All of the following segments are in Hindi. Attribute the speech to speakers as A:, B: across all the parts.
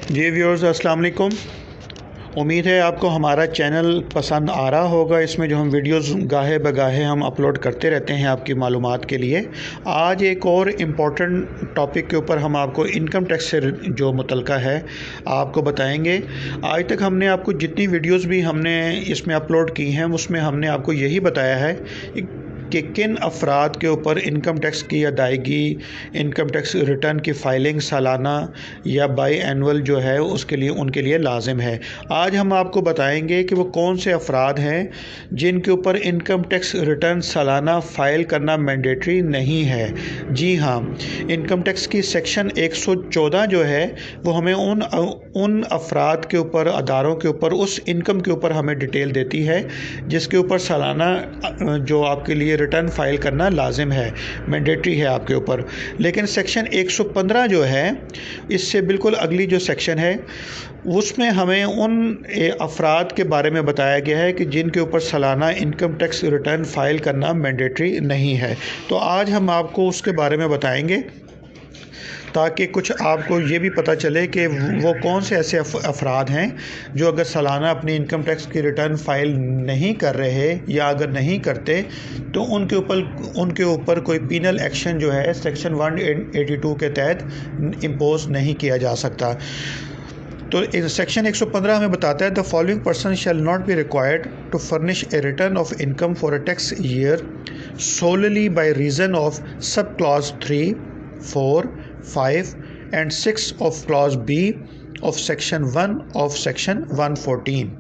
A: जी व्यूअर्स, अस्सलाम वालेकुम। उम्मीद है आपको हमारा चैनल पसंद आ रहा होगा। इसमें जो हम वीडियोस गाहे बगाहे हम अपलोड करते रहते हैं आपकी मालूमात के लिए। आज एक और इम्पॉर्टेंट टॉपिक के ऊपर हम आपको इनकम टैक्स से जो मुतल्लिका है आपको बताएंगे। आज तक हमने आपको जितनी वीडियोस भी हमने इसमें अपलोड की हैं उसमें हमने आपको यही बताया है कि किन अफराद के ऊपर इनकम टैक्स की अदायगी, इनकम टैक्स रिटर्न की फ़ाइलिंग सालाना या बाई एनुअल जो है उसके लिए उनके लिए लाजिम है। आज हम आपको बताएंगे कि वो कौन से अफराद हैं जिनके ऊपर इनकम टैक्स रिटर्न सालाना फ़ाइल करना मैंडेटरी नहीं है। जी हाँ, इनकम टैक्स की सेक्शन 114 जो है वो हमें उन अफराद के ऊपर, अदारों के ऊपर, उस इनकम के ऊपर हमें डिटेल देती है जिसके ऊपर सालाना जो आपके लिए रिटर्न फाइल करना लाजिम है, मैंडेटरी है आपके ऊपर। लेकिन सेक्शन 115 जो है, इससे बिल्कुल अगली जो सेक्शन है उसमें हमें उन अफराद के बारे में बताया गया है कि जिनके ऊपर सालाना इनकम टैक्स रिटर्न फाइल करना मैंडेटरी नहीं है। तो आज हम आपको उसके बारे में बताएंगे ताकि कुछ आपको ये भी पता चले कि वो कौन से ऐसे अफराद हैं जो अगर सालाना अपनी इनकम टैक्स की रिटर्न फाइल नहीं कर रहे या अगर नहीं करते तो उनके ऊपर कोई पीनल एक्शन जो है सेक्शन 182 के तहत इम्पोज नहीं किया जा सकता। तो सेक्शन 115 हमें बताता है the following person shall not be required to furnish a return of income for a tax year solely by reason of sub clause 3, 4, 5 and 6 of clause B of section 1 of section 114।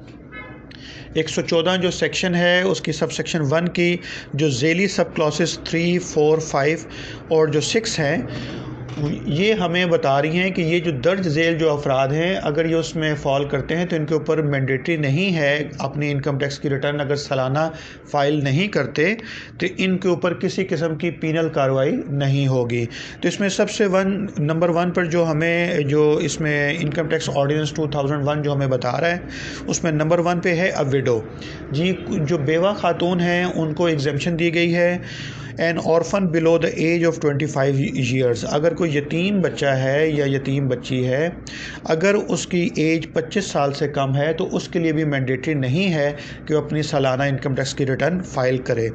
A: 114 जो सेक्शन है उसकी सब सेक्शन 1 की जो झेली सब क्लॉसेस 3, 4, 5 और जो 6 हैं ये हमें बता रही हैं कि ये जो दर्ज झेल जो अफराद हैं अगर ये उसमें फॉल करते हैं तो इनके ऊपर मैंडेटरी नहीं है अपनी इनकम टैक्स की रिटर्न अगर सालाना फ़ाइल नहीं करते तो इनके ऊपर किसी किस्म की पीनल कार्रवाई नहीं होगी। तो इसमें सबसे नंबर 1 पर जो हमें जो इसमें इनकम टैक्स ऑर्डिनेंस 2001 जो हमें बता रहा है उसमें नंबर 1 पे है अ विडो। जी, जो बेवा खातून हैं उनको एग्जेम्पशन दी गई है। An orphan below the age of 25 years, अगर कोई यतीम बच्चा है या यतीम बच्ची है अगर उसकी एज 25 साल से कम है तो उसके लिए भी मैंडेटरी नहीं है कि वो अपनी सालाना इनकम टैक्स की रिटर्न फाइल करे।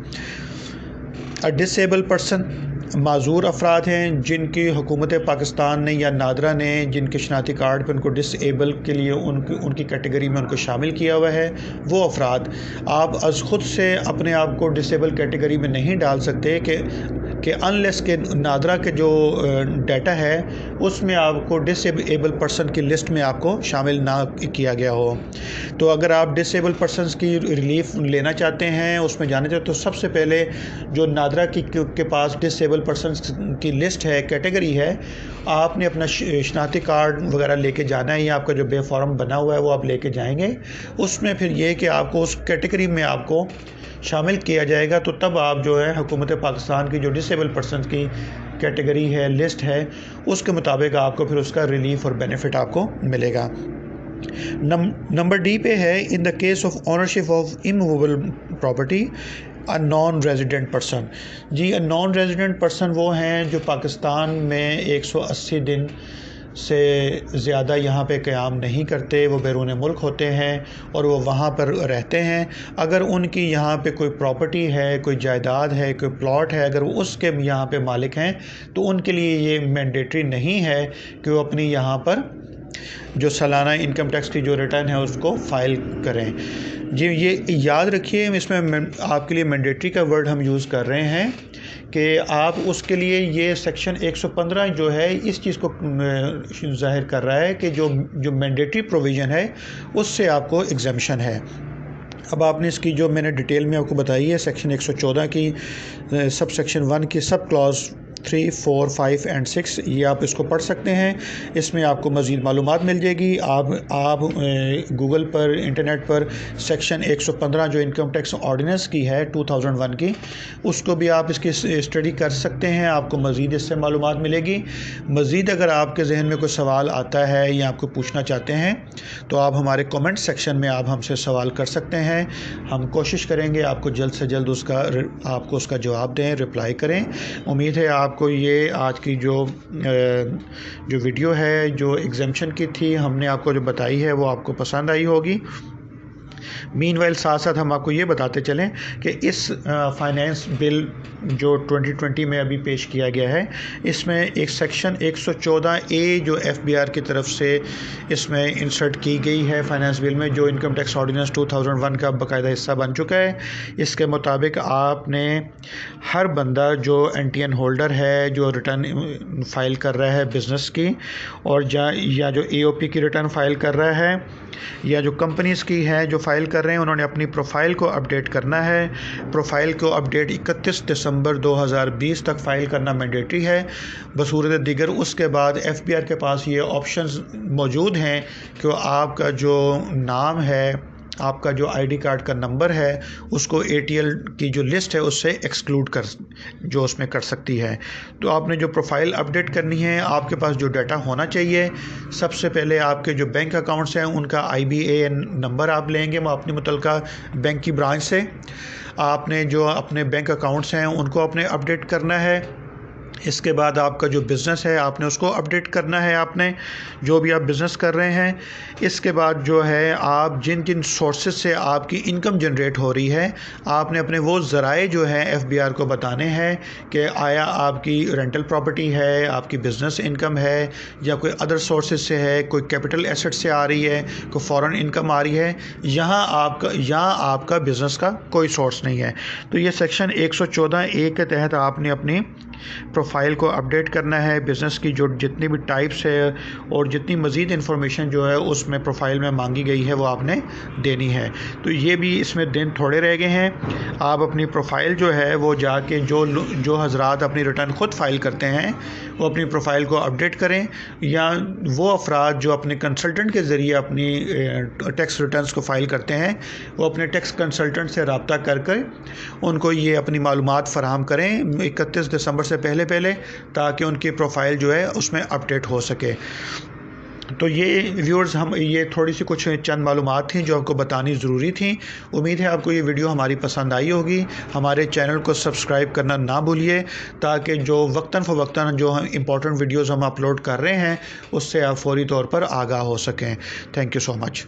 A: अ डिसेबल पर्सन, माजूर अफराद हैं जिनकी हुकूमत पाकिस्तान ने या नादरा ने जिनके शनाती कार्ड पर उनको डिसेबल के लिए उनकी कैटेगरी में उनको शामिल किया हुआ है, वो अफराद आप अज़ ख़ुद से अपने आप को डिसेबल कैटेगरी में नहीं डाल सकते कि अनलेस के नादरा के जो डाटा है उसमें आपको डिसेबल पर्सन की लिस्ट में आपको शामिल ना किया गया हो। तो अगर आप डिसेबल पर्सनस की रिलीफ लेना चाहते हैं, उसमें जाना चाहते हैं, तो सबसे पहले जो नादरा के पास डिसेबल पर्सनस की लिस्ट है, कैटेगरी है, आपने अपना शनाख्ती कार्ड वगैरह लेके जाना है या आपका जो बे फॉर्म बना हुआ है वो आप लेके जाएंगे। उसमें फिर ये कि आपको उस कैटेगरी में आपको शामिल किया जाएगा। तो तब आप जो है हुकूमत पाकिस्तान की जो डिसेबल पर्सन की कैटेगरी है, लिस्ट है, उसके मुताबिक आपको फिर उसका रिलीफ और बेनिफिट आपको मिलेगा। नंबर डी पे है in the case of ownership of immovable property a non resident person. जी, अ नॉन रेजिडेंट पर्सन वो हैं जो पाकिस्तान में 180 दिन से ज़्यादा यहाँ पे क़याम नहीं करते, वो बैरून मुल्क होते हैं और वो वहाँ पर रहते हैं। अगर उनकी यहाँ पे कोई प्रॉपर्टी है, कोई जायदाद है, कोई प्लॉट है, अगर वो उसके यहाँ पे मालिक हैं तो उनके लिए ये मैंडेटरी नहीं है कि वो अपनी यहाँ पर जो सालाना इनकम टैक्स की जो रिटर्न है उसको फ़ाइल करें। जी, ये याद रखिए, इसमें आपके लिए मैंडेटरी का वर्ड हम यूज़ कर रहे हैं कि आप उसके लिए ये सेक्शन 115 जो है इस चीज़ को ज़ाहिर कर रहा है कि जो मैंडेटरी प्रोविज़न है उससे आपको एग्जेम्पशन है। अब आपने इसकी जो मैंने डिटेल में आपको बताई है सेक्शन 114 की सब सेक्शन 1 की सब क्लॉज 3, 4, 5 एंड 6, ये आप इसको पढ़ सकते हैं। इसमें आपको मज़ीद मालूमात मिल जाएगी। आप गूगल पर, इंटरनेट पर सेक्शन 115 जो इनकम टैक्स ऑर्डिनेंस की है 2001 की, उसको भी आप इसकी स्टडी कर सकते हैं, आपको मज़ीद इससे मालूमात मिलेगी। मज़ीद अगर आपके जहन में कोई सवाल आता है या आपको पूछना चाहते हैं तो आप हमारे कमेंट सेक्शन में आप हमसे सवाल कर सकते हैं। हम कोशिश करेंगे आपको जल्द से जल्द आपको उसका जवाब दें, रिप्लाई करें। उम्मीद है आपको ये आज की जो वीडियो है जो एग्जाम्शन की थी हमने आपको जो बताई है वो आपको पसंद आई होगी। मीनवाइल साथ साथ हम आपको ये बताते चलें कि इस फाइनेंस बिल जो 2020 में अभी पेश किया गया है इसमें एक सेक्शन 114A जो FBR की तरफ से इसमें इंसर्ट की गई है फाइनेंस बिल में, जो इनकम टैक्स ऑर्डिनेंस 2001 का बाकायदा हिस्सा बन चुका है। इसके मुताबिक आपने हर बंदा जो NTN होल्डर है जो रिटर्न फाइल कर रहा है बिज़नेस की, और या जो AOP की रिटर्न फाइल कर रहा है, या जो कंपनीज़ की है जो फाइल कर रहे हैं, उन्होंने अपनी प्रोफाइल को अपडेट करना है। प्रोफाइल को अपडेट 31 दिसंबर 2020 तक फाइल करना मैंडेटरी है। बसूरत दीगर उसके बाद FBR के पास ये ऑप्शंस मौजूद हैं कि आपका जो नाम है, आपका जो ID कार्ड का नंबर है, उसको ATL की जो लिस्ट है उससे एक्सक्लूड जो उसमें कर सकती है। तो आपने जो प्रोफाइल अपडेट करनी है, आपके पास जो डाटा होना चाहिए, सबसे पहले आपके जो बैंक अकाउंट्स हैं उनका IBAN नंबर आप लेंगे अपनी मुतलका बैंक की ब्रांच से। आपने जो अपने बैंक अकाउंट्स हैं उनको अपने अपडेट करना है। इसके बाद आपका जो बिज़नेस है आपने उसको अपडेट करना है, आपने जो भी आप बिज़नेस कर रहे हैं। इसके बाद जो है आप जिन जिन सोर्सेज से आपकी इनकम जनरेट हो रही है, आपने अपने वो ज़राए जो हैं FBR को बताने हैं कि आया आपकी रेंटल प्रॉपर्टी है, आपकी बिज़नेस इनकम है, या कोई अदर सोर्सेज से है, कोई कैपिटल एसेट से आ रही है, कोई फ़ॉरेन इनकम आ रही है, यहाँ आपका बिज़नेस का कोई सोर्स नहीं है। तो ये सेक्शन 114A के तहत आपने अपनी प्रोफाइल को अपडेट करना है। बिज़नेस की जो जितनी भी टाइप्स है और जितनी मज़ीद इन्फॉर्मेशन जो है उसमें प्रोफाइल में मांगी गई है वो आपने देनी है। तो ये भी इसमें दिन थोड़े रह गए हैं। आप अपनी प्रोफाइल जो है वो जाके जो हज़रात अपनी रिटर्न ख़ुद फाइल करते हैं वो अपनी प्रोफाइल को अपडेट करें, या वो अफराद जो अपने कंसल्टेंट के ज़रिए अपनी टैक्स रिटर्न्स को फ़ाइल करते हैं वो अपने टैक्स कंसल्टेंट से रब्ता करके उनको ये अपनी मालूमात फ़राहम करें 31 दिसंबर से पहले ताकि उनकी प्रोफाइल जो है उसमें अपडेट हो सके। तो ये व्यूअर्स ये थोड़ी सी कुछ चंद मालूमात थी जो आपको बतानी ज़रूरी थी। उम्मीद है आपको ये वीडियो हमारी पसंद आई होगी। हमारे चैनल को सब्सक्राइब करना ना भूलिए ताकि जो वक्तन फ़वक्तन जो इम्पोर्टेंट वीडियोज़ हम अपलोड कर रहे हैं उससे आप फौरी तौर पर आगाह हो सकें। Thank you so much.